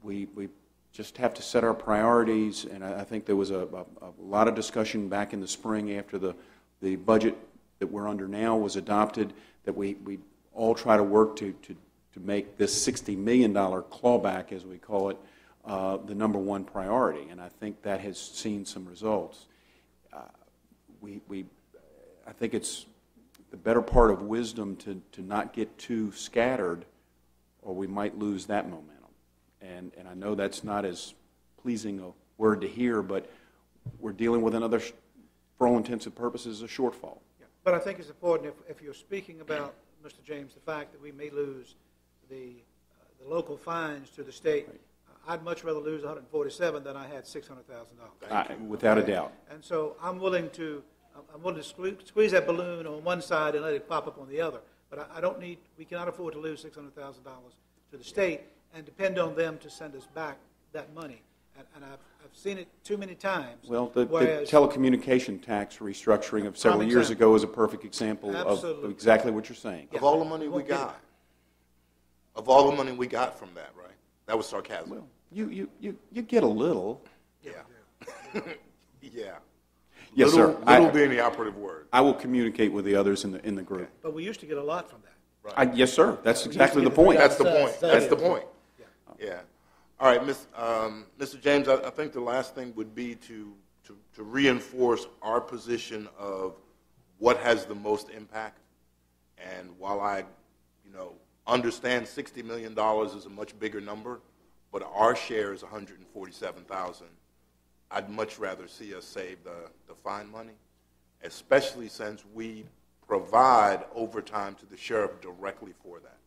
we just have to set our priorities, and I think there was a lot of discussion back in the spring after the budget that we're under now was adopted, that we all try to work to make this $60 million clawback, as we call it, the #1 priority, and I think that has seen some results. I think it's the better part of wisdom to not get too scattered, or we might lose that momentum. And I know that's not as pleasing a word to hear, but we're dealing with another, for all intents and purposes, a shortfall. Yeah. But I think it's important, if you're speaking about, Mr. James, the fact that we may lose the local fines to the state, right. I'd much rather lose 147 than I had $600,000. Without a doubt. And so I'm willing to squeeze that balloon on one side and let it pop up on the other. But I don't need, we cannot afford to lose $600,000 to the state and depend on them to send us back that money. And I've seen it too many times. Well, the telecommunication tax restructuring of several years ago is a perfect example of exactly what you're saying. Yeah. Of all the money we got. Of all the money we got from that, right? That was sarcasm. Well, you get a little. Yeah. Yeah. Yes, sir. Little being the operative word. I will communicate with the others in the group. Okay. But we used to get a lot from that. Right. Yes, sir. That's exactly the point. That's the point. That's the point. Yeah. All right, Mr. James, I think the last thing would be to reinforce our position of what has the most impact. And while I, understand $60 million is a much bigger number, but our share is $147,000. I'd much rather see us save the fine money, especially since we provide overtime to the sheriff directly for that.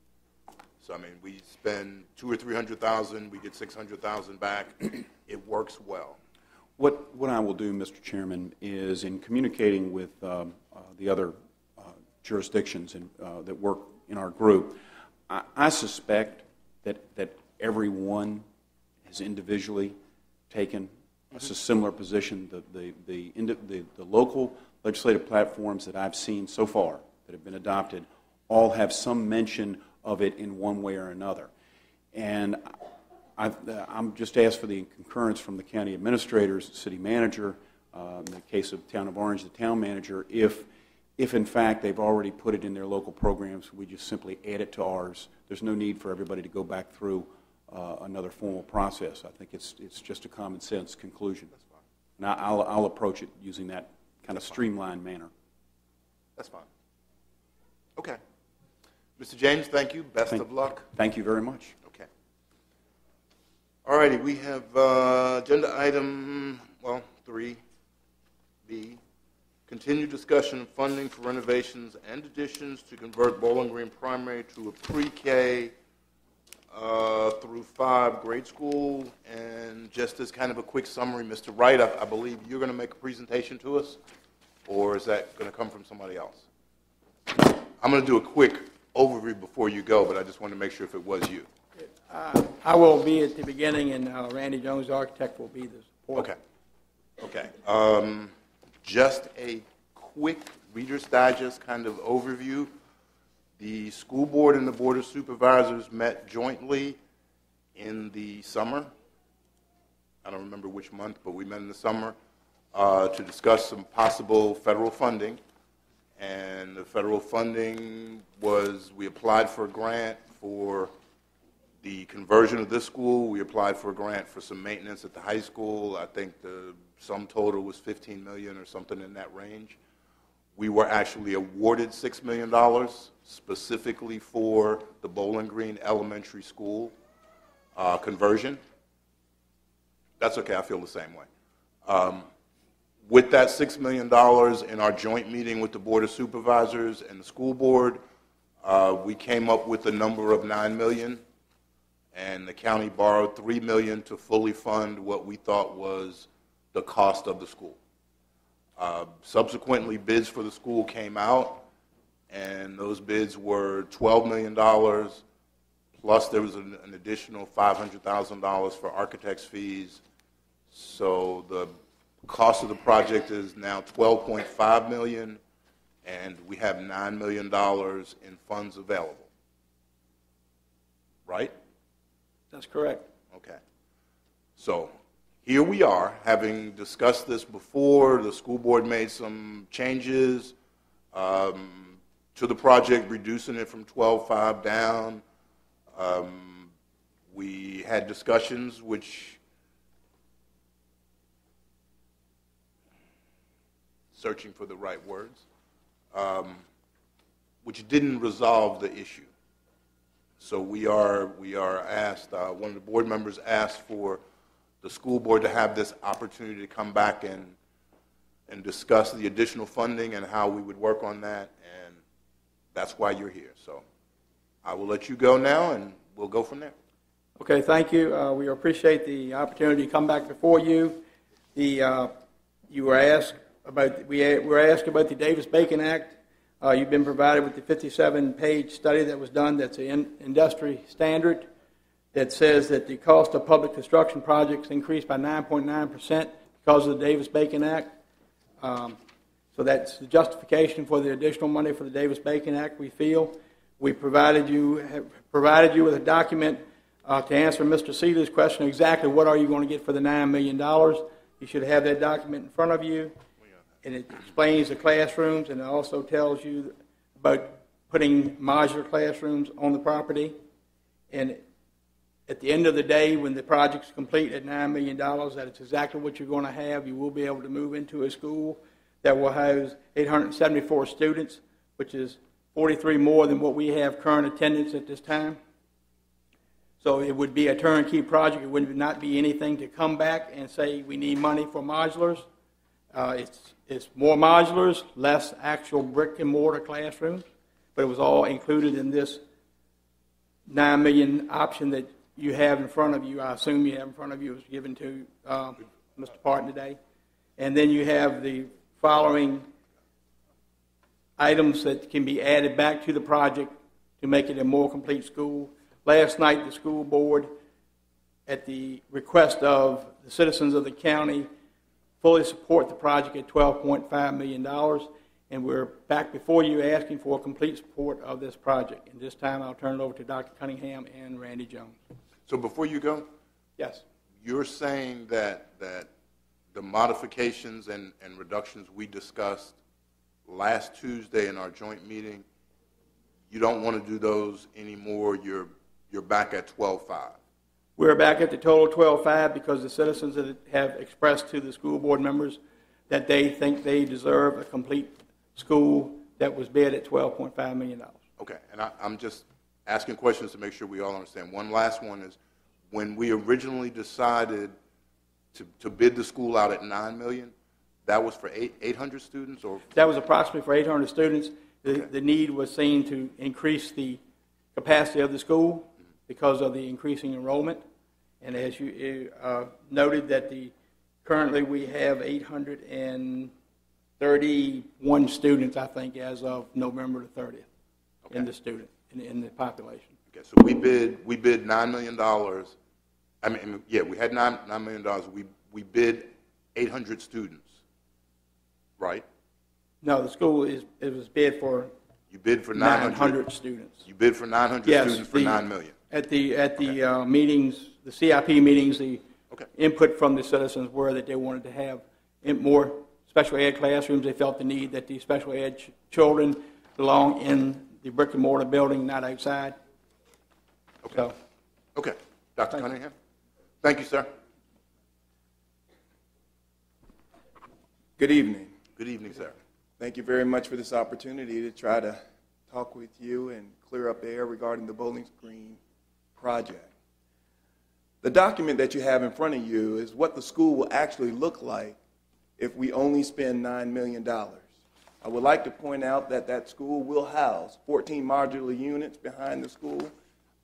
So I mean, we spend $200,000 or $300,000, we get $600,000 back. It works well. What I will do, Mr. Chairman, is in communicating with the other jurisdictions that work in our group, I suspect that everyone has individually taken a similar position. The local legislative platforms that I've seen so far that have been adopted all have some mention of it in one way or another. And I'm just asked for the concurrence from the county administrators, the city manager, in the case of Town of Orange, the town manager, if in fact they've already put it in their local programs, we just simply add it to ours. There's no need for everybody to go back through another formal process. I think it's just a common sense conclusion. That's fine. And I'll approach it using that kind of streamlined manner. That's fine. Okay. Mr. James, thank you. Best of luck. Thank you very much. Okay. All righty, we have agenda item, 3B, continued discussion of funding for renovations and additions to convert Bowling Green Primary to a pre-K through 5 grade school. And just as kind of a quick summary, Mr. Wright, I believe you're going to make a presentation to us, or is that going to come from somebody else? I'm going to do a quick overview before you go, but I just wanted to make sure if it was you. I will be at the beginning, and Randy Jones, the architect, will be the support. Okay. Just a quick Reader's Digest kind of overview. The school board and the board of supervisors met jointly in the summer. I don't remember which month, but we met in the summer to discuss some possible federal funding. And the federal funding was, we applied for a grant for the conversion of this school. We applied for a grant for some maintenance at the high school. I think the sum total was $15 million or something in that range. We were actually awarded $6 million specifically for the Bowling Green Elementary School conversion. That's okay, I feel the same way. With that $6 million in our joint meeting with the Board of Supervisors and the school board, we came up with a number of $9 million, and the county borrowed $3 million to fully fund what we thought was the cost of the school. Subsequently, bids for the school came out, and those bids were $12 million, plus there was an additional $500,000 for architect's fees. So the cost of the project is now $12.5 million, and we have $9 million in funds available. Right? That's correct. Okay. So here we are, having discussed this before. The school board made some changes to the project, reducing it from 12.5 down. We had discussions which, searching for the right words, which didn't resolve the issue. So we are asked, one of the board members asked for the school board to have this opportunity to come back and discuss the additional funding and how we would work on that, and that's why you're here. So I will let you go now, and we'll go from there. Okay, thank you. We appreciate the opportunity to come back before you. You were asked about we were asked about the Davis-Bacon Act. You've been provided with the 57-page study that was done. That's an industry standard that says that the cost of public construction projects increased by 9.9% because of the Davis-Bacon Act. So that's the justification for the additional money for the Davis-Bacon Act. We feel we have provided you with a document to answer Mr. Seeley's question, exactly what are you going to get for the $9 million. You should have that document in front of you, and it explains the classrooms, and it also tells you about putting modular classrooms on the property. And at the end of the day, when the project's complete at $9 million, that is exactly what you're going to have. You will be able to move into a school that will house 874 students, which is 43 more than what we have current attendance at this time. So it would be a turnkey project. It would not be anything to come back and say we need money for modulars. It's more modulars, less actual brick and mortar classrooms, but it was all included in this $9 million option that you have in front of you. I assume you have in front of you. It was given to Mr. Parton today. And then you have the following items that can be added back to the project to make it a more complete school. Last night, the school board, at the request of the citizens of the county, fully support the project at $12.5 million, and we're back before you asking for complete support of this project. And this time, I'll turn it over to Dr. Cunningham and Randy Jones. So before you go, yes, you're saying that the modifications and reductions we discussed last Tuesday in our joint meeting, you don't want to do those anymore. You're back at 12.5. We're back at the total 12.5 because the citizens have expressed to the school board members that they think they deserve a complete school that was bid at $12.5 million. Okay, and I'm just asking questions to make sure we all understand. One last one is, when we originally decided to bid the school out at $9 million, that was for 800 students? Or that was approximately for 800 students. The need was seen to increase the capacity of the school because of the increasing enrollment. And as you noted, that currently we have 831 students, I think, as of November the 30th, okay, in the population. Okay, so we bid $9 million. I mean, yeah, we had $9 million. We bid 800 students, right? No, the school it was bid for. You bid for 900 students. You bid for 900 students for $9 million. At the meetings, the CIP meetings, the input from the citizens were that they wanted to have more special ed classrooms. They felt the need that the special ed children belong in the brick and mortar building, not outside. Okay. So, okay. Dr. Cunningham. Thank you, sir. Good evening. Good evening, sir. Thank you very much for this opportunity to try to talk with you and clear up the air regarding the Bowling Green project. The document that you have in front of you is what the school will actually look like if we only spend $9 million. I would like to point out that that school will house 14 modular units behind the school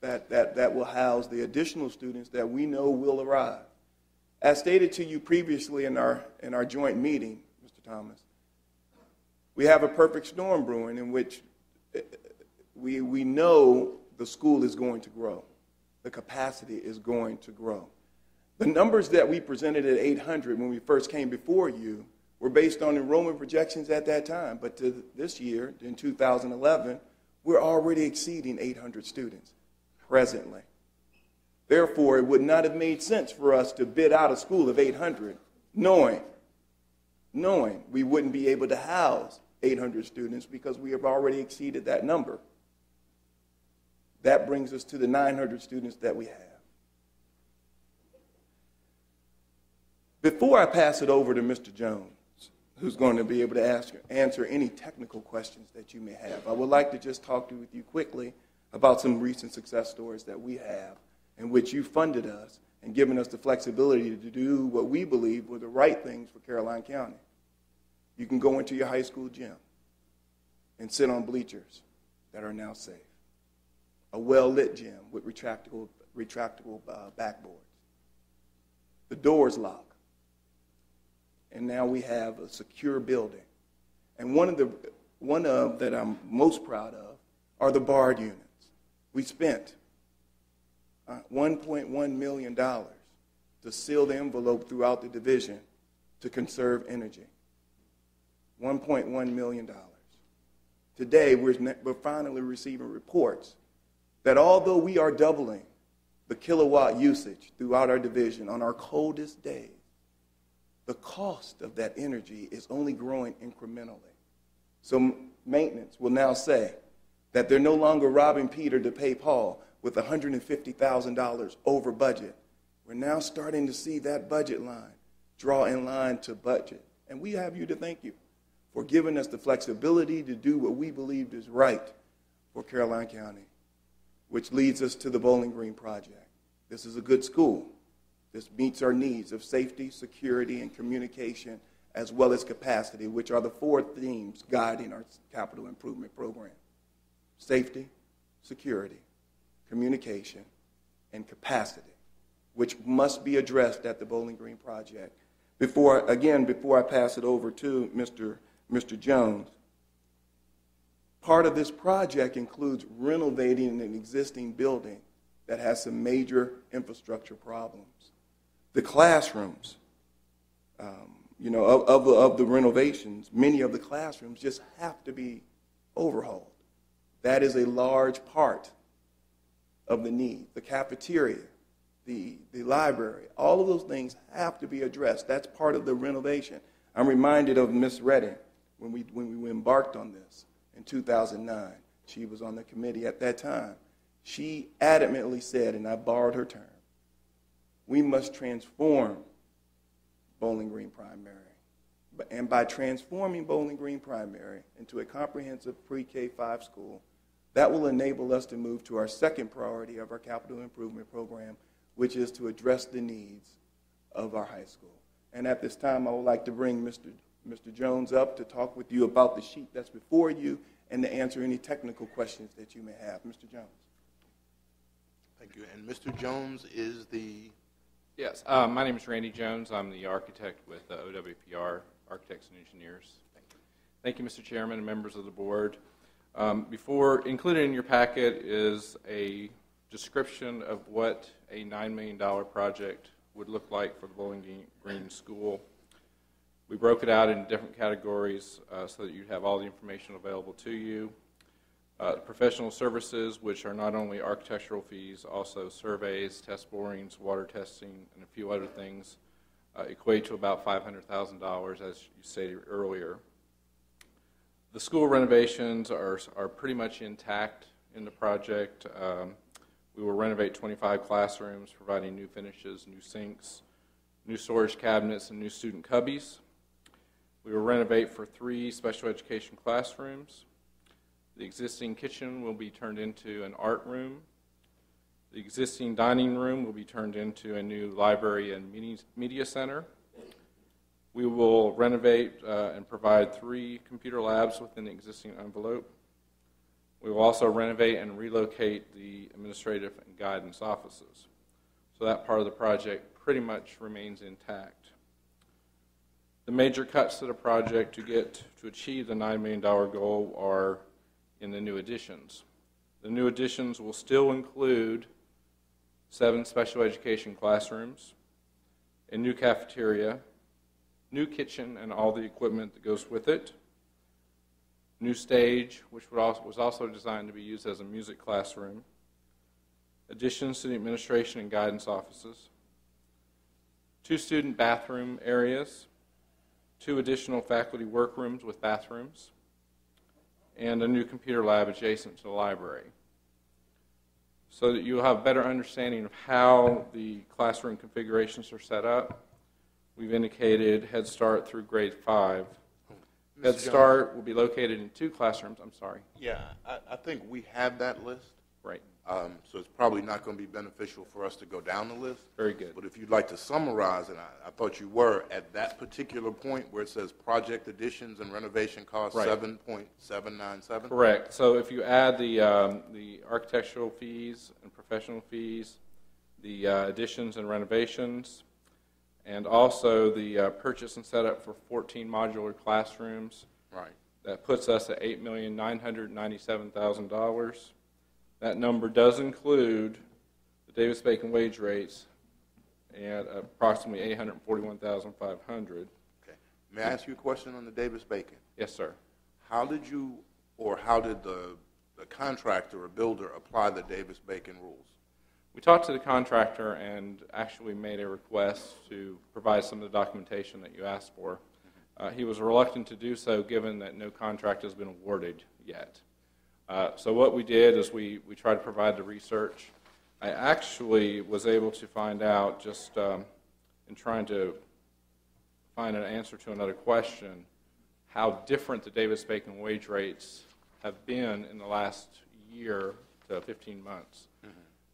that will house the additional students that we know will arrive. As stated to you previously in our joint meeting, Mr. Thomas, we have a perfect storm brewing in which we know the school is going to grow. The capacity is going to grow. The numbers that we presented at 800 when we first came before you were based on enrollment projections at that time. But to this year, in 2011, we're already exceeding 800 students presently. Therefore, it would not have made sense for us to bid out a school of 800, knowing we wouldn't be able to house 800 students because we have already exceeded that number. That brings us to the 900 students that we have. Before I pass it over to Mr. Jones, who's going to be able to answer any technical questions that you may have, I would like to just talk with you quickly about some recent success stories that we have in which you funded us and given us the flexibility to do what we believe were the right things for Caroline County. You can go into your high school gym and sit on bleachers that are now safe. A well-lit gym with retractable backboards. The doors lock. And now we have a secure building. And one of that I'm most proud of are the barred units. We spent $1.1 million to seal the envelope throughout the division to conserve energy. $1.1 million. Today, we're finally receiving reports that although we are doubling the kilowatt usage throughout our division on our coldest days, the cost of that energy is only growing incrementally. So maintenance will now say that they're no longer robbing Peter to pay Paul with $150,000 over budget. We're now starting to see that budget line draw in line to budget. And we have you to thank you for giving us the flexibility to do what we believed is right for Caroline County, which leads us to the Bowling Green project. This is a good school. This meets our needs of safety, security, and communication, as well as capacity, which are the four themes guiding our capital improvement program. Safety, security, communication, and capacity, which must be addressed at the Bowling Green project. Before I pass it over to Mr. Jones, part of this project includes renovating an existing building that has some major infrastructure problems. The classrooms, of the renovations, many of the classrooms just have to be overhauled. That is a large part of the need. The cafeteria, the library, all of those things have to be addressed. That's part of the renovation. I'm reminded of Ms. Redding when we embarked on this in 2009. She was on the committee at that time. She adamantly said, and I borrowed her term, we must transform Bowling Green Primary. And by transforming Bowling Green Primary into a comprehensive pre-K-5 school, that will enable us to move to our second priority of our capital improvement program, which is to address the needs of our high school. And at this time, I would like to bring Mr. Jones up to talk with you about the sheet that's before you and to answer any technical questions that you may have. Mr. Jones. Thank you. And Mr. Jones is the... Yes, my name is Randy Jones. I'm the architect with OWPR, Architects and Engineers. Thank you, Mr. Chairman and members of the board. Included in your packet is a description of what a $9 million project would look like for the Bowling Green School. We broke it out in different categories so that you'd have all the information available to you. Professional services, which are not only architectural fees, also surveys, test borings, water testing, and a few other things, equate to about $500,000, as you stated earlier. The school renovations are pretty much intact in the project. We will renovate 25 classrooms, providing new finishes, new sinks, new storage cabinets, and new student cubbies. We will renovate for 3 special education classrooms. The existing kitchen will be turned into an art room. The existing dining room will be turned into a new library and media center. We will renovate and provide 3 computer labs within the existing envelope. We will also renovate and relocate the administrative and guidance offices. So that part of the project pretty much remains intact. The major cuts to the project to achieve the $9 million goal are in the new additions. The new additions will still include 7 special education classrooms, a new cafeteria, new kitchen and all the equipment that goes with it, new stage, which was also designed to be used as a music classroom, additions to the administration and guidance offices, 2 student bathroom areas, 2 additional faculty workrooms with bathrooms, and a new computer lab adjacent to the library. So that you'll have a better understanding of how the classroom configurations are set up, we've indicated Head Start through grade 5. Head Start will be located in 2 classrooms. I'm sorry. Yeah, I think we have that list. Right. So it's probably not going to be beneficial for us to go down the list. Very good. But if you'd like to summarize, and I thought you were, at that particular point where it says project additions and renovation costs Right. 7.797? Correct. So if you add the architectural fees and professional fees, the additions and renovations, and also the purchase and setup for 14 modular classrooms, Right. that puts us at $8,997,000. That number does include the Davis-Bacon wage rates at approximately $841,500. Okay. May I ask you a question on the Davis-Bacon? Yes, sir. How did you, or how did the contractor or builder apply the Davis-Bacon rules? We talked to the contractor and actually made a request to provide some of the documentation that you asked for. He was reluctant to do so given that no contract has been awarded yet. So what we did is we tried to provide the research. I actually was able to find out just in trying to find an answer to another question, how different the Davis-Bacon wage rates have been in the last year to 15 months.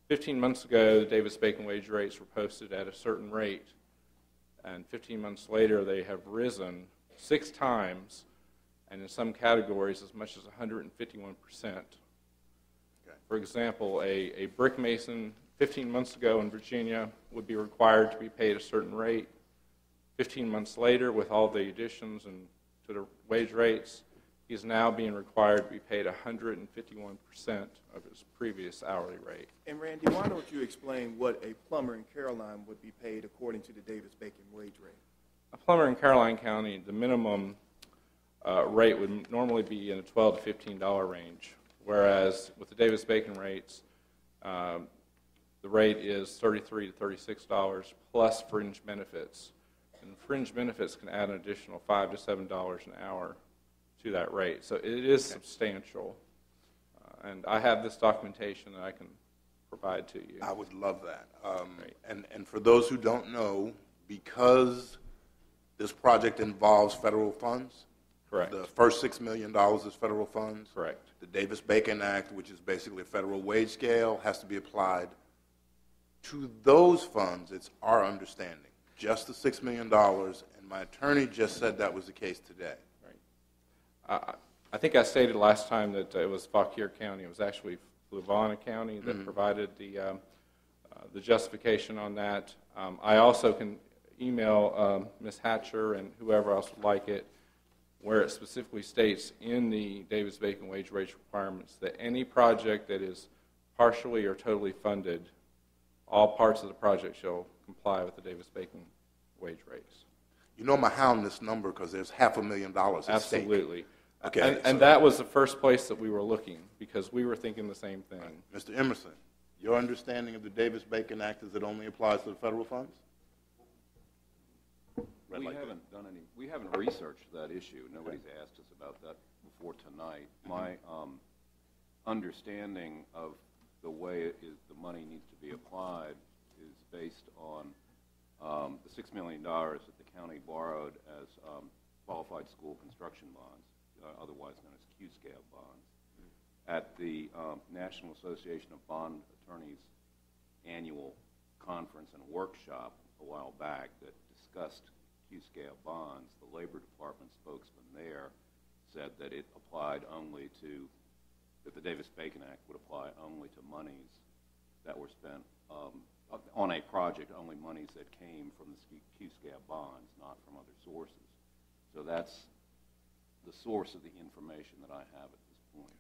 15 months ago, the Davis-Bacon wage rates were posted at a certain rate, and 15 months later, they have risen 6 times, and in some categories, as much as 151%. For example, a brick mason 15 months ago in Virginia would be required to be paid a certain rate. 15 months later, with all the additions and to the wage rates, he's now being required to be paid 151% of his previous hourly rate. And Randy, why don't you explain what a plumber in Caroline would be paid according to the Davis-Bacon wage rate? A plumber in Caroline County, the minimum rate would normally be in a $12 to $15 range, whereas with the Davis-Bacon rates, the rate is $33 to $36 plus fringe benefits. And fringe benefits can add an additional $5 to $7 an hour to that rate. So it is substantial. And I have this documentation that I can provide to you. I would love that. Right. And for those who don't know, because this project involves federal funds, Correct. the first $6 million is federal funds. Correct. The Davis-Bacon Act, which is basically a federal wage scale, has to be applied to those funds. It's our understanding. Just the $6 million, and my attorney just said that was the case today. I think I stated last time that it was Fauquier County. It was actually Fluvanna County that provided the justification on that. I also can email Ms. Hatcher and whoever else would like it, where it specifically states in the Davis-Bacon wage rate requirements that any project that is partially or totally funded, all parts of the project shall comply with the Davis-Bacon wage rates. You know I'm going to hound this number because there's $500,000 at stake. Absolutely. Okay, And that was the first place that we were looking because we were thinking the same thing. Mr. Emerson, your understanding of the Davis-Bacon Act is it only applies to the federal funds? We haven't researched that issue. Nobody's asked us about that before tonight. My understanding of the way the money needs to be applied is based on the $6 million that the county borrowed as qualified school construction bonds, otherwise known as Q-scale bonds. At the National Association of Bond Attorneys annual conference and workshop a while back that discussed Q-scale bonds, the Labor Department spokesman there said that it applied only to, that the Davis-Bacon Act would apply only to monies that were spent on a project, only monies that came from the Q-scale bonds, not from other sources. So that's the source of the information that I have at this point.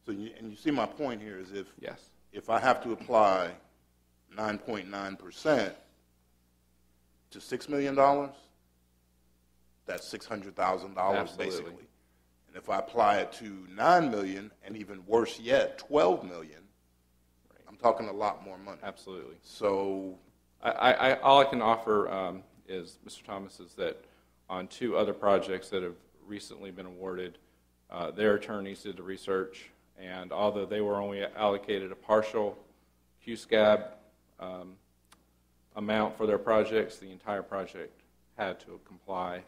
So you see my point here is Yes. if I have to apply 9.9% to $6 million, that's $600,000 basically. And if I apply it to $9 million, and even worse yet, $12 million, I'm talking a lot more money. Absolutely. So, All I can offer is, Mr. Thomas, is that on 2 other projects that have recently been awarded, their attorneys did the research, and although they were only allocated a partial QSCAB amount for their projects, the entire project had to comply.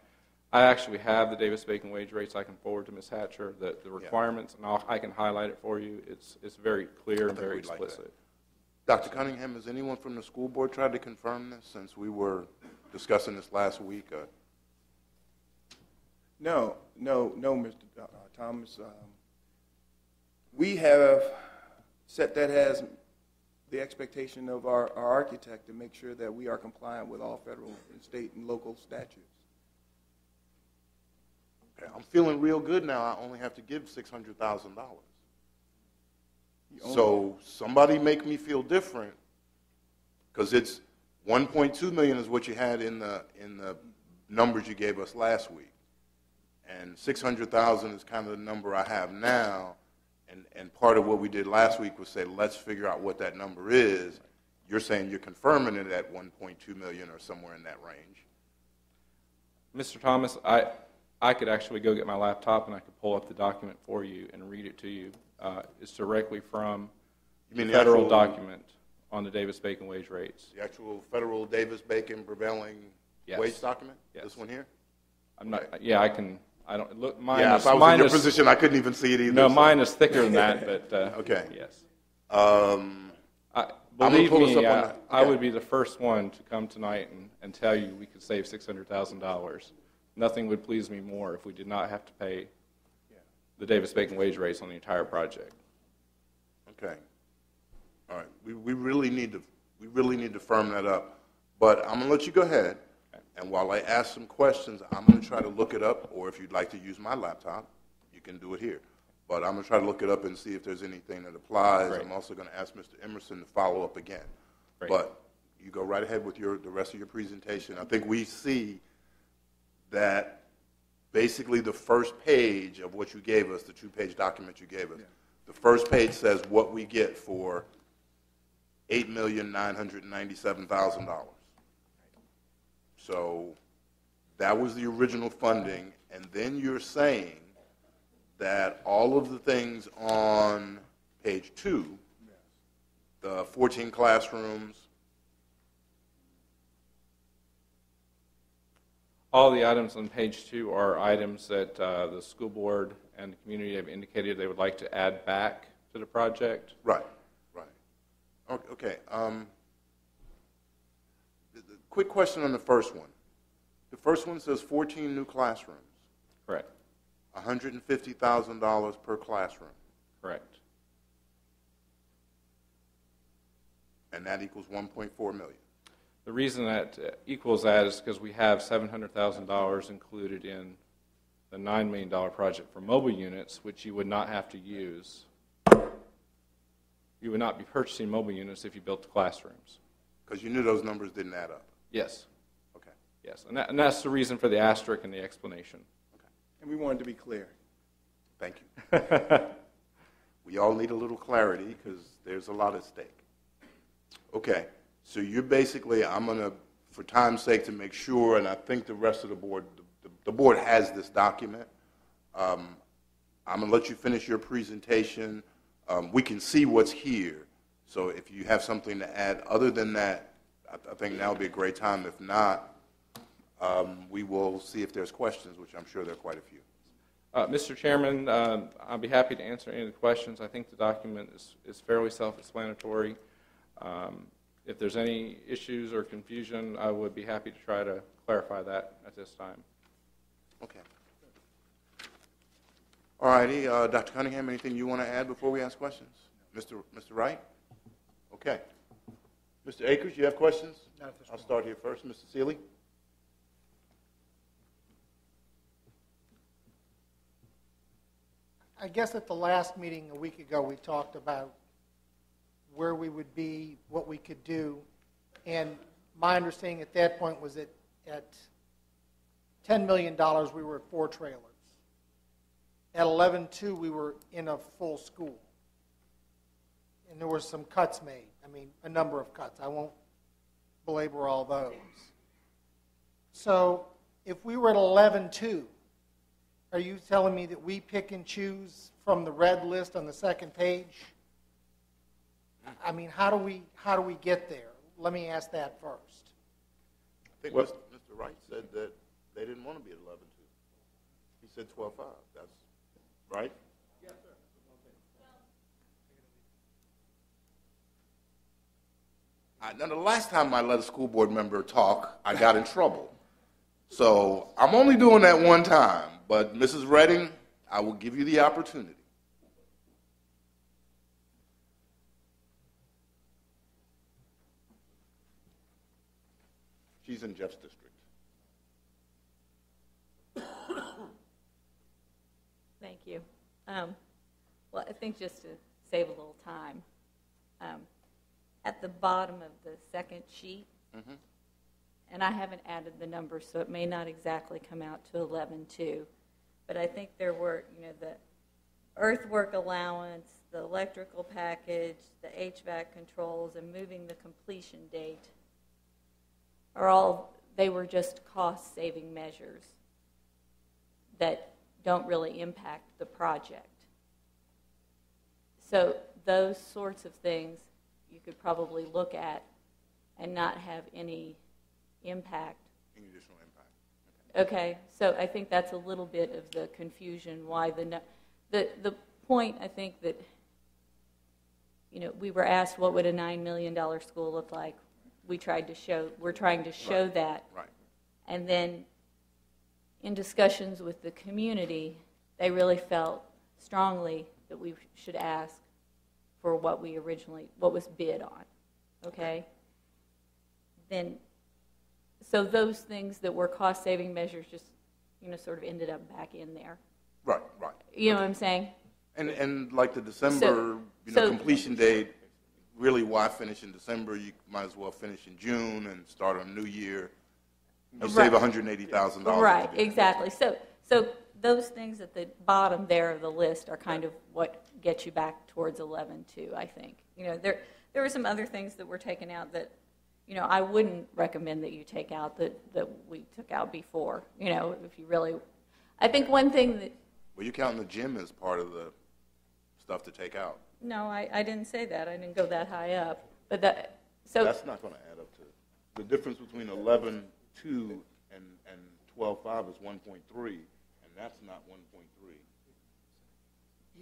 I actually have the Davis-Bacon wage rates I can forward to Ms. Hatcher, the requirements, and I can highlight it for you. It's very clear and very explicit. Dr. Cunningham, has anyone from the school board tried to confirm this since we were discussing this last week? No, Mr. Thomas. We have set that as the expectation of our architect to make sure that we are compliant with all federal and state and local statutes. Okay, I'm feeling real good now. I only have to give $600,000. So somebody make me feel different, because it's 1.2 million is what you had in the numbers you gave us last week, and 600,000 is kind of the number I have now. And part of what we did last week was say, let's figure out what that number is. You're saying you're confirming it at 1.2 million or somewhere in that range. Mr. Thomas, I could actually go get my laptop and I could pull up the document for you and read it to you. It's directly from the federal document on the Davis-Bacon wage rates. The actual federal Davis-Bacon prevailing wage document? Yes. This one here? I'm not. Yeah, I can. I don't look. Mine yeah, is, if I was mine in your is, position, I couldn't even see it either. No, so. mine is thicker than that. But okay. Yes. Believe me, I would be the first one to come tonight and tell you we could save $600,000. Nothing would please me more if we did not have to pay the Davis-Bacon wage rates on the entire project. Okay. All right. We really need to firm that up. But I'm gonna let you go ahead. Okay. And while I ask some questions, I'm gonna try to look it up. Or if you'd like to use my laptop, you can do it here. But I'm gonna try to look it up and see if there's anything that applies. Great. I'm also gonna ask Mr. Emerson to follow up again. Great. But you go right ahead with the rest of your presentation. I think we see that basically the first page of what you gave us, the 2-page document you gave us, the first page says what we get for $8,997,000. So that was the original funding, and then you're saying that all of the things on page 2, the 14 classrooms, all the items on page 2 are items that the school board and the community have indicated they would like to add back to the project. Right, right. Okay. Quick question on the first one. The first one says 14 new classrooms. Correct. $150,000 per classroom. Correct. And that equals $1.4 million. The reason that equals that is because we have $700,000 included in the $9 million project for mobile units, which you would not have to use. You would not be purchasing mobile units if you built the classrooms. Because you knew those numbers didn't add up. Yes. Okay. Yes, and that's the reason for the asterisk and the explanation. Okay. And we wanted to be clear. Thank you. We all need a little clarity because there's a lot at stake. Okay. So you're basically, I'm going to, for time's sake, to make sure, and I think the rest of the board, the board has this document. I'm going to let you finish your presentation. We can see what's here. So if you have something to add other than that, I think now would be a great time. If not, we will see if there's questions, which I'm sure there are quite a few. Mr. Chairman, I'll be happy to answer any of the questions. I think the document is fairly self-explanatory. If there's any issues or confusion, I would be happy to try to clarify that at this time. Okay. All righty. Dr. Cunningham, anything you want to add before we ask questions? Mr. Wright? Okay. Mr. Akers, you have questions? I'll start here first. Mr. Seeley? I guess at the last meeting a week ago, we talked about where we would be, what we could do, and my understanding at that point was that at $10 million, we were at 4 trailers. At 11.2, we were in a full school. and there were some cuts made. I mean, a number of cuts. I won't belabor all those. So if we were at 11.2, are you telling me that we pick and choose from the red list on the second page? I mean, how do we get there? Let me ask that first. I think Mr. Wright said that they didn't want to be at 11.2. He said 12.5. That's right? Yes, sir. Now, the last time I let a school board member talk, I got in trouble. So I'm only doing that one time. But, Mrs. Redding, I will give you the opportunity. She's in Jeff's district. Thank you. Well, I think just to save a little time, at the bottom of the second sheet, and I haven't added the numbers, so it may not exactly come out to 11.2, but I think there were, the earthwork allowance, the electrical package, the HVAC controls, and moving the completion date they were just cost-saving measures that don't really impact the project. So those sorts of things you could probably look at and not have any impact. Any additional impact. Okay, so I think that's a little bit of the confusion why the point, I think that, we were asked what would a $9 million school look like. We're trying to show that. Right. And then in discussions with the community, they really felt strongly that we should ask for what was bid on. Okay? Then, so those things that were cost-saving measures just, sort of ended up back in there. Right. You know what I'm saying? And like the December completion date, really, why finish in December? You might as well finish in June and start on New Year. You save $180,000. Right, exactly. So those things at the bottom there of the list are kind of what gets you back towards 11.2, I think. There were some other things that were taken out that, I wouldn't recommend that you take out that we took out before. If you really, I think one thing that. Well, you're counting the gym as part of the stuff to take out. No, I didn't say that. I didn't go that high up. But that's not going to add up to the difference between 11.2 and 12.5 is 1.3, and that's not 1.3.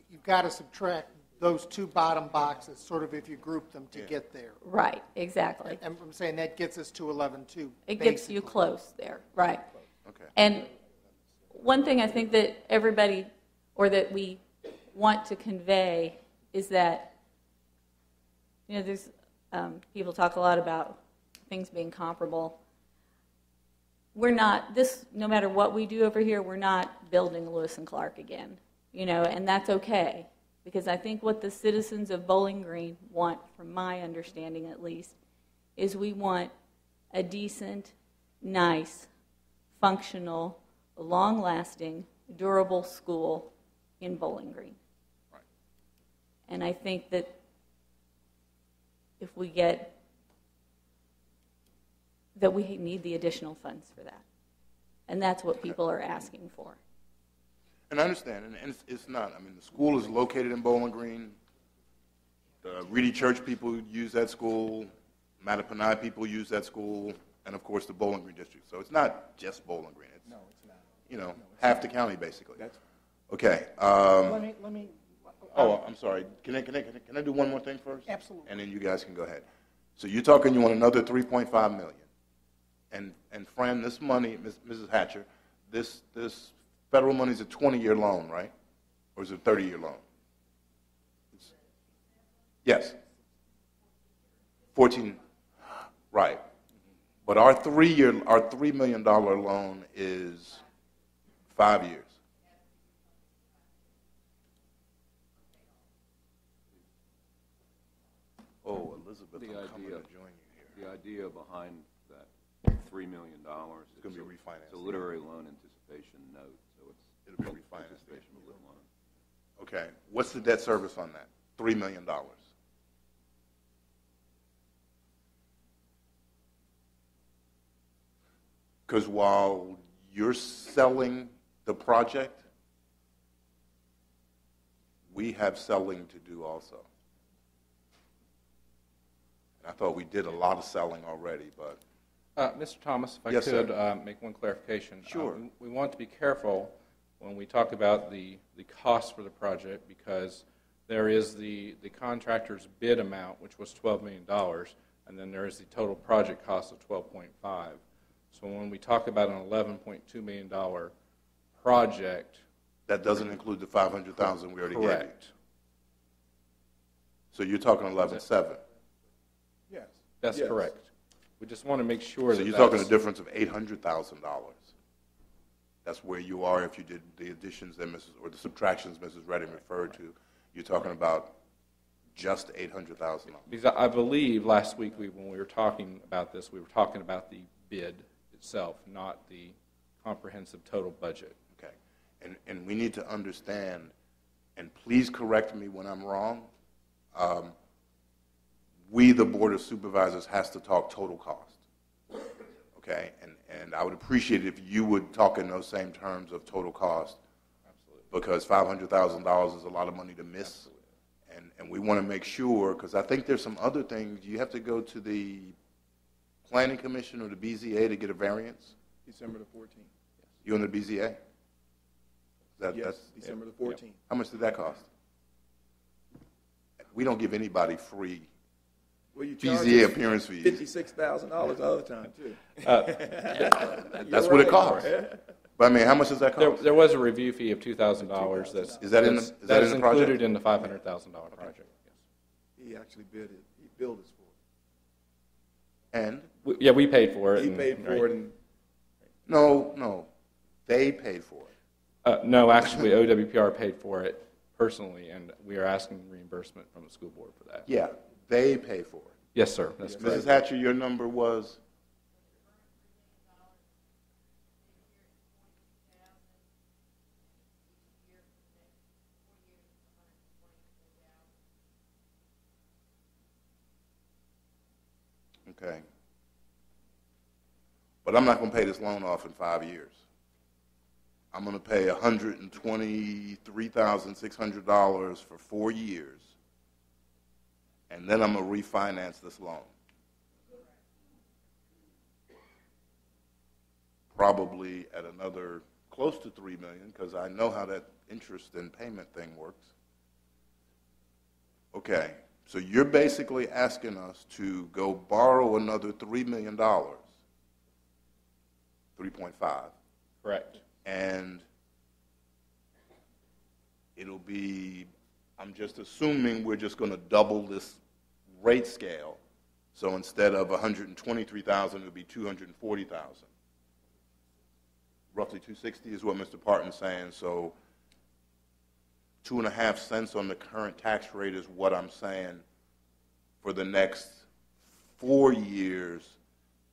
You've got to subtract those two bottom boxes, sort of if you group them to get there. Right, exactly. And I'm saying that gets us to 11.2. It gets you close there, right? Okay. And one thing I think that everybody, or that we want to convey, is that, there's people talk a lot about things being comparable. We're not, no matter what we do over here, we're not building Lewis and Clark again, and that's okay. Because I think what the citizens of Bowling Green want, from my understanding at least, is we want a decent, nice, functional, long-lasting, durable school in Bowling Green. And I think that if we we need the additional funds for that. And that's what people are asking for. And I understand, and it's not. I mean, the school is located in Bowling Green. The Reedy Church people use that school. Mattapani people use that school. And, of course, the Bowling Green district. So it's not just Bowling Green. It's, half the county, basically. Okay. Let me. I'm sorry. Can I do one more thing first? Absolutely. And then you guys can go ahead. So you're talking you want another $3.5 million. And Fran, this money, Mrs. Hatcher, this federal money is a 20-year loan, right? Or is it a 30-year loan? Yes. 14. Right. But our $3 million loan is 5 years. Oh, Elizabeth, I'm coming to join you here. The idea behind that $3 million is going to be refinanced. It's a literary loan anticipation note, so it'll be refinanced. Anticipation of a loan. Okay. What's the debt service on that? $3 million. Because while you're selling the project, we have selling to do also. And I thought we did a lot of selling already, but... Mr. Thomas, if I Yes, could sir. make one clarification. Sure. We want to be careful when we talk about the cost for the project, because there is the contractor's bid amount, which was $12 million, and then there is the total project cost of $12.5. So when we talk about an $11.2 million project... That doesn't include the $500,000 we already gave you. Correct. So you're talking 11.7. Yes. That's Yes. correct. We just want to make sure So that you're talking a that's- difference of $800,000. That's where you are if you did the additions that or the subtractions Mrs. Redding referred to. You're talking about just $800,000. Because I believe last week when we were talking about this, we were talking about the bid itself, not the comprehensive total budget. Okay. And we need to understand, and please correct me when I'm wrong, we, the Board of Supervisors, has to talk total cost. Okay? And I would appreciate it if you would talk in those same terms of total cost. Absolutely. Because $500,000 is a lot of money to miss. And we want to make sure, because I think there's some other things. You have to go to the Planning Commission or the BZA to get a variance. December the 14th. You on the BZA? Yes, That's, December the 14th. how much did that cost? We don't give anybody free Well, you charge BZA us appearance fees. $56,000 the other time, too. That's what it costs. But I mean, how much does that cost? There was a review fee of $2,000. That's Is that in the- is that in the project? included in the $500,000 project. Yes. He actually bid it. He billed us for And? We paid for it. it. He paid for it, and No, they paid for it. No, actually, OWPR paid for it personally, and we are asking reimbursement from the school board for that. Yeah, they pay for it. Yes, sir. That's correct. Mrs. Hatcher, your number was? Okay. But I'm not going to pay this loan off in 5 years. I'm going to pay $123,600 for 4 years, and then I'm going to refinance this loan. Probably at another close to $3 million, because I know how that interest and payment thing works. Okay, so you're basically asking us to go borrow another $3 million, 3.5. Correct. And it'll be, I'm just assuming we're just going to double this rate scale. So instead of 123,000, it'll be 240,000. Roughly 260 is what Mr. Parton's saying. So 2.5 cents on the current tax rate is what I'm saying for the next 4 years,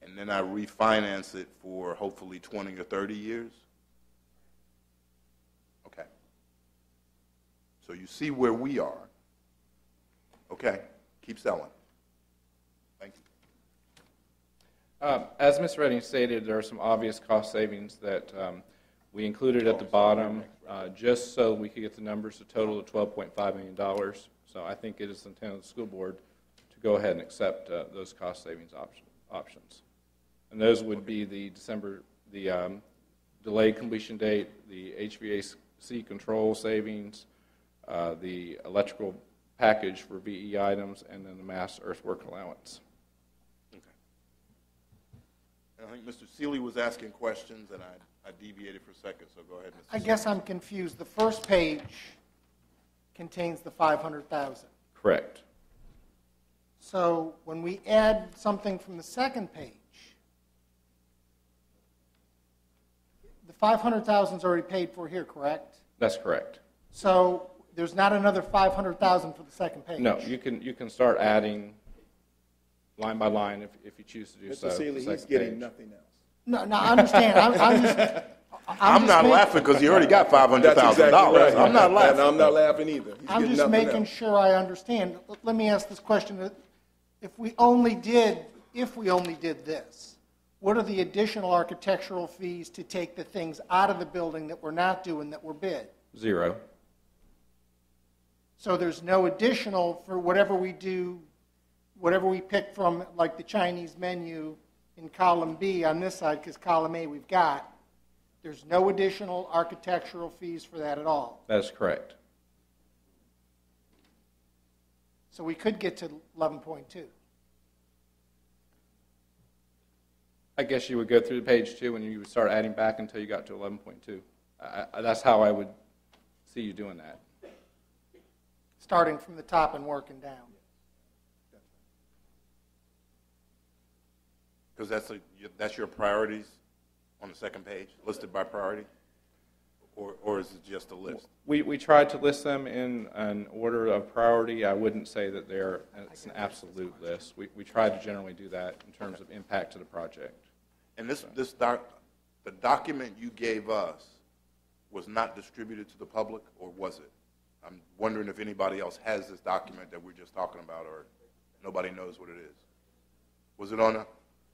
and then I refinance it for hopefully 20 or 30 years. Okay. So you see where we are. Okay. Keep selling. Thank you. As Ms. Redding stated, there are some obvious cost savings that we included at the bottom just so we could get the numbers, a total of $12.5 million. So I think it is the intent of the school board to go ahead and accept those cost savings options. And those would be the delayed completion date, the HVAC control savings, the electrical package for VE items, and then the mass earthwork allowance. And I think Mr. Seeley was asking questions, and I deviated for a second, so go ahead, Mr. I guess I'm confused. The first page contains the 500,000. Correct. So when we add something from the second page, the 500,000 is already paid for here, correct? That's correct. So there's not another 500,000 for the second page? No, you can start adding line by line if you choose to do so. Mr. Seeley, the he's second getting page. nothing else. No, I understand. I'm not laughing because he already got $500,000. That's exactly right. I'm not laughing. And I'm not laughing either. He's I'm getting just nothing making else. sure I understand. Let me ask this question. If we only did this, What are the additional architectural fees to take the things out of the building that we're not doing that were bid? 0. So there's no additional for whatever we do, whatever we pick from, like the Chinese menu in column B on this side, because column A we've got, there's no additional architectural fees for that at all. That is correct. So we could get to 11.2. I guess you would go through page 2 and you would start adding back until you got to 11.2. That's how I would see you doing that. Starting from the top and working down. Because that's your priorities on the second page, listed by priority? Or is it just a list? We tried to list them in an order of priority. I wouldn't say that it's an absolute list. We tried to generally do that in terms of impact to the project. And the document you gave us was not distributed to the public, or was it? I'm wondering if anybody else has this document that we're just talking about, or nobody knows what it is. Was it on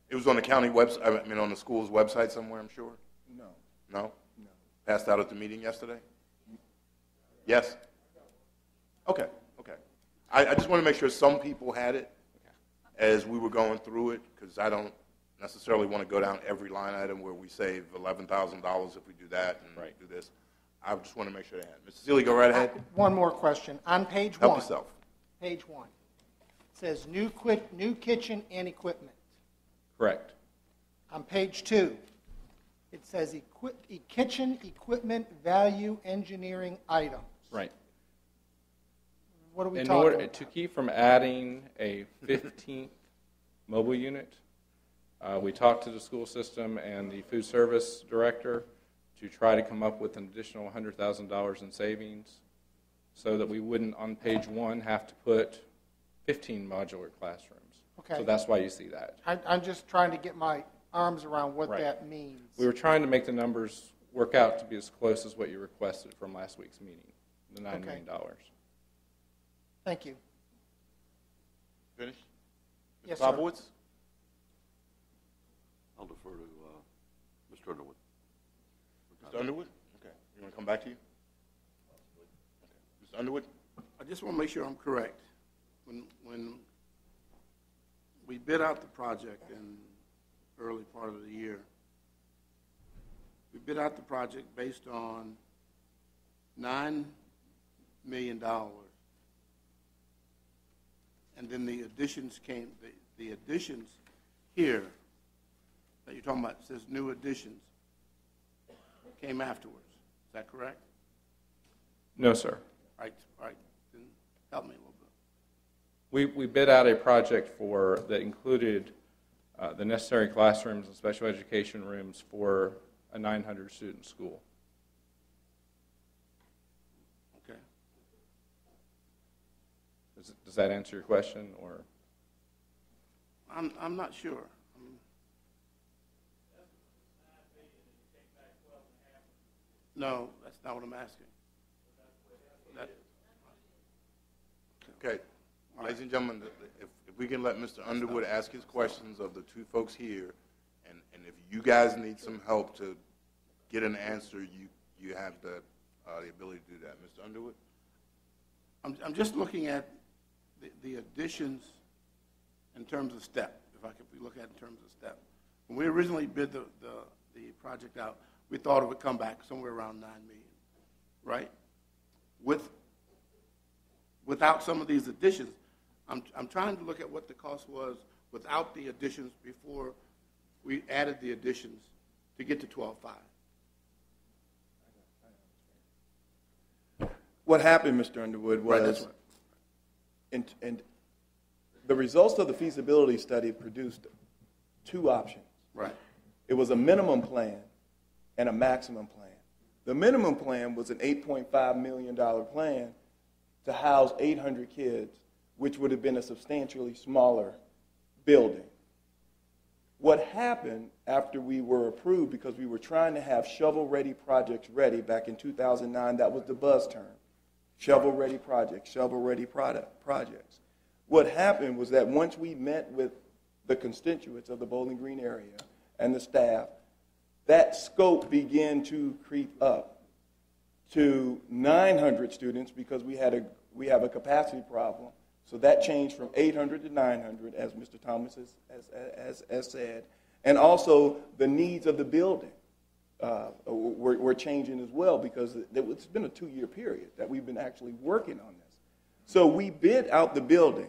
it was on the county website, I mean on the school's website somewhere, I'm sure? No. No? No. Passed out at the meeting yesterday? Yes? Okay, okay. I just want to make sure some people had it as we were going through it, because I don't necessarily want to go down every line item where we save $11,000 if we do that and do this. I just want to make sure they had it. Mr. Seeley, go right ahead. One more question. On page Help 1. yourself. Page 1. It says new kitchen and equipment. Correct. On page 2, it says kitchen equipment value engineering items. Right. What are we In talking order about? to keep from adding a 15th mobile unit, we talked to the school system and the food service director to try to come up with an additional $100,000 in savings so that we wouldn't, on page 1, have to put 15 modular classrooms. Okay. So that's why you see that. I'm just trying to get my arms around what Right. that means. We were trying to make the numbers work out to be as close as what you requested from last week's meeting, the $9 Okay. million. Thank you. Finish? Yes, Mr. sir. Bobowitz? I'll defer to Mr. Underwood. Mr. Underwood? Okay. You want to come back to you? Okay. Mr. Underwood? I just want to make sure I'm correct. When we bid out the project in early part of the year, we bid out the project based on $9 million, and then the additions came, the additions here that you're talking about, says new additions, came afterwards. Is that correct? No, sir. Right, then help me a little bit. We bid out a project that included the necessary classrooms and special education rooms for a 900-student school. Okay. Does that answer your question, or? I'm not sure. No, that's not what I'm asking. Okay. Ladies and gentlemen, if we can let Mr. Underwood ask his questions of the two folks here, and if you guys need some help to get an answer, you have the ability to do that. Mr. Underwood? I'm just looking at the additions in terms of step, if we look at it in terms of step. When we originally bid the project out, we thought it would come back somewhere around $9 million, right? Without some of these additions, I'm trying to look at what the cost was without the additions before we added the additions to get to 12.5. What happened, Mr. Underwood, Right, was, that's and the results of the feasibility study produced two options. Right. It was a minimum plan and a maximum plan. The minimum plan was an $8.5 million plan to house 800 kids, which would have been a substantially smaller building. What happened after we were approved, because we were trying to have shovel-ready projects ready back in 2009, that was the buzz term, shovel-ready projects, shovel-ready projects. What happened was that once we met with the constituents of the Bowling Green area and the staff, that scope began to creep up to 900 students because we have a capacity problem. So that changed from 800 to 900, as Mr. Thomas has said. And also the needs of the building were changing as well because it's been a 2-year period that we've been actually working on this. So we bid out the building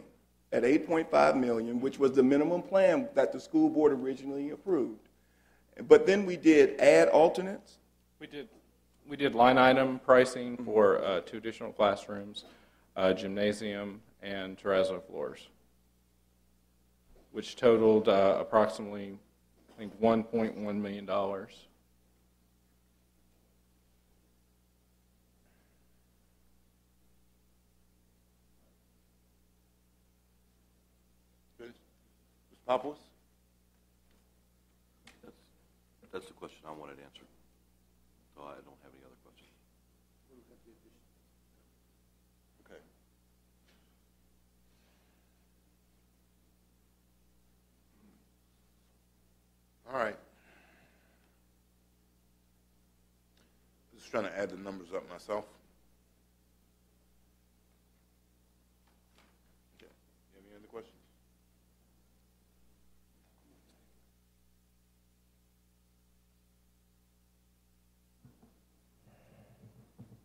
at $8.5 million, which was the minimum plan that the school board originally approved. But then we did add alternates. We did line item pricing for 2 additional classrooms, gymnasium, and terrazzo floors, which totaled approximately, I think, $1.1 million. Good. Mr. Popoulos? That's the question I wanted answered. So I don't have any other questions. Okay. All right. Just trying to add the numbers up myself. Okay. You have any other questions?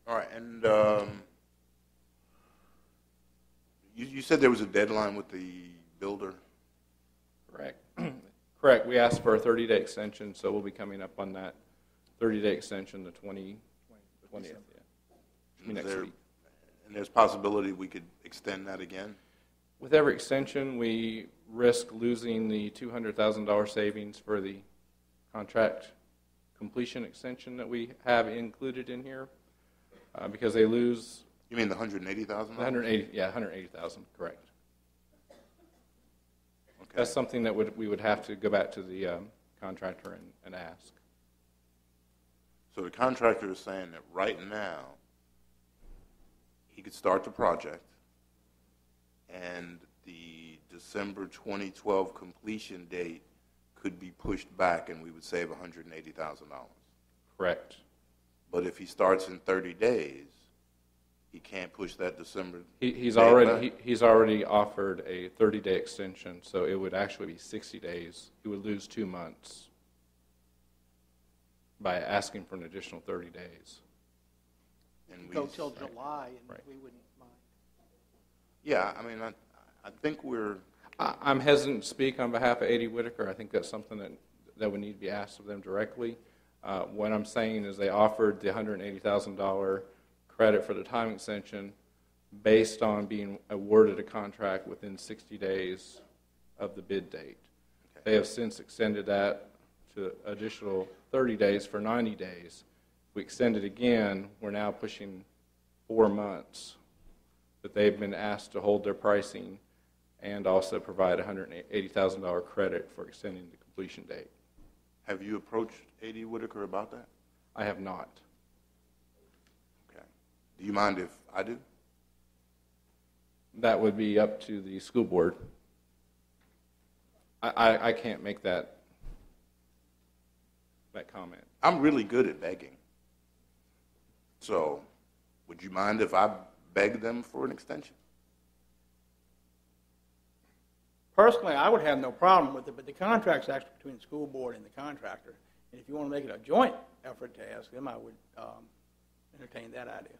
All right, and you said there was a deadline with the builder? Correct. Correct. We asked for a 30-day extension, so we'll be coming up on that 30-day extension, the 20th. Yeah. Next week. And there's possibility we could extend that again? With every extension, we risk losing the $200,000 savings for the contract completion extension that we have included in here. Because they lose. You mean the $180,000? $180,000, correct. Okay. That's something that we would have to go back to the contractor and ask. So the contractor is saying that right now he could start the project and the December 2012 completion date could be pushed back and we would save $180,000. Correct. But if he starts in 30 days, he can't push that December. He's already offered a 30-day extension, so it would actually be 60 days. He would lose 2 months by asking for an additional 30 days. And Go till July, and Right. we wouldn't mind. Yeah, I mean, I think we're. I'm hesitant to speak on behalf of A.D. Whitaker. I think that's something that would need to be asked of them directly. What I'm saying is they offered the $180,000 credit for the time extension based on being awarded a contract within 60 days of the bid date. Okay. They have since extended that to additional 30 days for 90 days. If we extend it again, we're now pushing 4 months. But they've been asked to hold their pricing and also provide $180,000 credit for extending the completion date. Have you approached A.D. Whitaker about that? I have not. Okay. Do you mind if I do? That would be up to the school board. I can't make that comment. I'm really good at begging. So, would you mind if I beg them for an extension? Personally, I would have no problem with it, but the contract's actually between the school board and the contractor. And if you want to make it a joint effort to ask them, I would entertain that idea.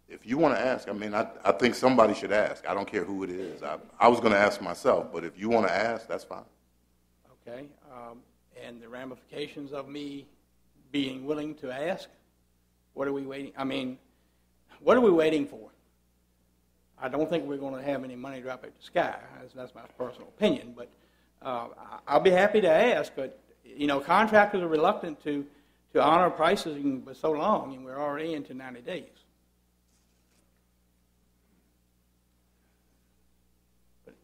If you want to ask, I mean, I think somebody should ask. I don't care who it is. I was going to ask myself, but if you want to ask, that's fine. Okay. And the ramifications of me being willing to ask, what are we waiting? I mean, what are we waiting for? I don't think we're going to have any money drop out the sky. That's my personal opinion. But I'll be happy to ask. But, you know, contractors are reluctant to honor prices for so long, and we're already into 90 days. But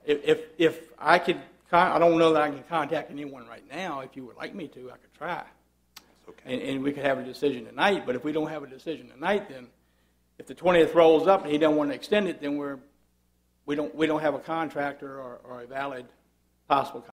if I could, I don't know that I can contact anyone right now. If you would like me to, I could try. Okay. And we could have a decision tonight. But if we don't have a decision tonight, then if the 20th rolls up and he doesn't want to extend it, then we don't have a contractor or a valid possible